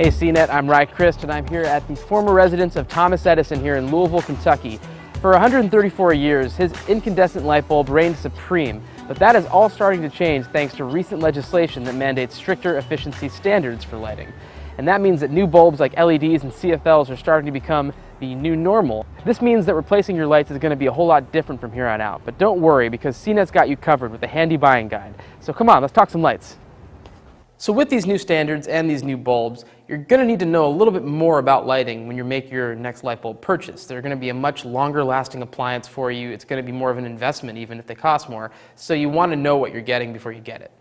Hey CNET, I'm Ry Christ, and I'm here at the former residence of Thomas Edison here in Louisville, Kentucky. For 134 years, his incandescent light bulb reigned supreme, but that is all starting to change thanks to recent legislation that mandates stricter efficiency standards for lighting. And that means that new bulbs like LEDs and CFLs are starting to become the new normal. This means that replacing your lights is going to be a whole lot different from here on out. But don't worry, because CNET's got you covered with a handy buying guide. So come on, let's talk some lights. So with these new standards and these new bulbs, you're going to need to know a little bit more about lighting when you make your next light bulb purchase. They're going to be a much longer lasting appliance for you. It's going to be more of an investment even if they cost more. So you want to know what you're getting before you get it.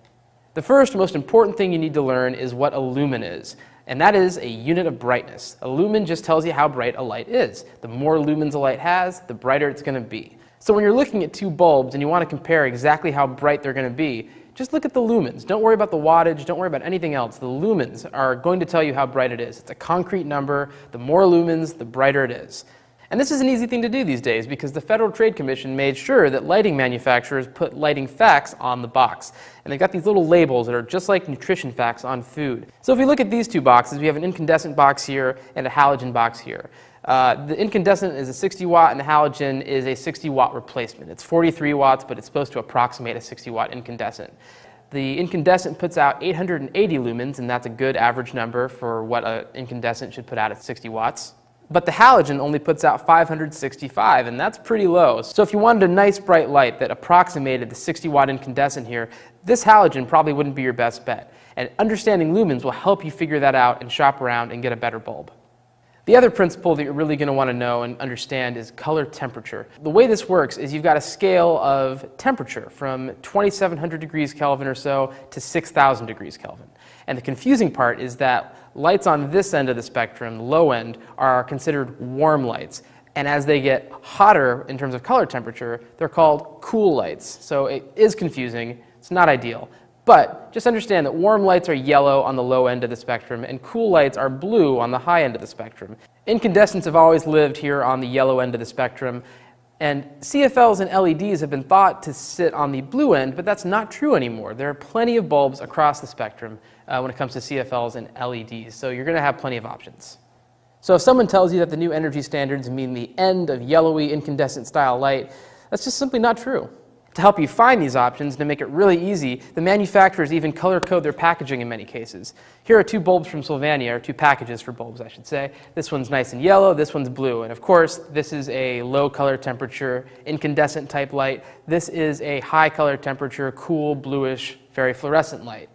The first most important thing you need to learn is what a lumen is. And that is a unit of brightness. A lumen just tells you how bright a light is. The more lumens a light has, the brighter it's going to be. So when you're looking at two bulbs and you want to compare exactly how bright they're going to be, just look at the lumens. Don't worry about the wattage, don't worry about anything else. The lumens are going to tell you how bright it is. It's a concrete number. The more lumens, the brighter it is. And this is an easy thing to do these days because the Federal Trade Commission made sure that lighting manufacturers put lighting facts on the box. And they've got these little labels that are just like nutrition facts on food. So if we look at these two boxes, we have an incandescent box here and a halogen box here. The incandescent is a 60 watt and the halogen is a 60 watt replacement. It's 43 watts, but it's supposed to approximate a 60 watt incandescent. The incandescent puts out 880 lumens, and that's a good average number for what an incandescent should put out at 60 watts. But the halogen only puts out 565, and that's pretty low. So if you wanted a nice bright light that approximated the 60 watt incandescent here, this halogen probably wouldn't be your best bet. And understanding lumens will help you figure that out and shop around and get a better bulb. The other principle that you're really going to want to know and understand is color temperature. The way this works is you've got a scale of temperature from 2700 degrees Kelvin or so to 6000 degrees Kelvin. And the confusing part is that lights on this end of the spectrum, the low end, are considered warm lights. And as they get hotter in terms of color temperature, they're called cool lights. So it is confusing. It's not ideal. But just understand that warm lights are yellow on the low end of the spectrum and cool lights are blue on the high end of the spectrum. Incandescents have always lived here on the yellow end of the spectrum, and CFLs and LEDs have been thought to sit on the blue end, but that's not true anymore. There are plenty of bulbs across the spectrum when it comes to CFLs and LEDs, so you're going to have plenty of options. So if someone tells you that the new energy standards mean the end of yellowy incandescent style light, that's just simply not true. To help you find these options, to make it really easy, the manufacturers even color code their packaging in many cases. Here are two bulbs from Sylvania, or two packages for bulbs, I should say. This one's nice and yellow, this one's blue. And of course, this is a low color temperature, incandescent type light. This is a high color temperature, cool, bluish, very fluorescent light.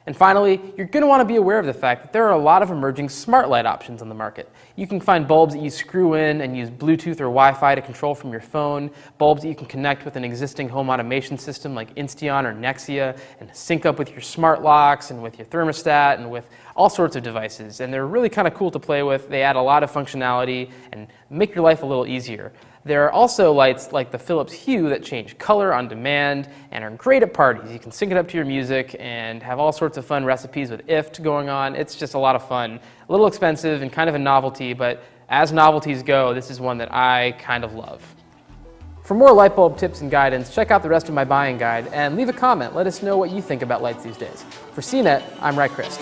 And finally, you're going to want to be aware of the fact that there are a lot of emerging smart light options on the market. You can find bulbs that you screw in and use Bluetooth or Wi-Fi to control from your phone, bulbs that you can connect with an existing home automation system like Insteon or Nexia and sync up with your smart locks and with your thermostat and with all sorts of devices. And they're really kind of cool to play with. They add a lot of functionality and make your life a little easier. There are also lights like the Philips Hue that change color on demand and are great at parties. You can sync it up to your music and have all sorts of fun recipes with IFT going on. It's just a lot of fun. A little expensive and kind of a novelty, but as novelties go, this is one that I kind of love. For more light bulb tips and guidance, check out the rest of my buying guide and leave a comment. Let us know what you think about lights these days. For CNET, I'm Ry Christ.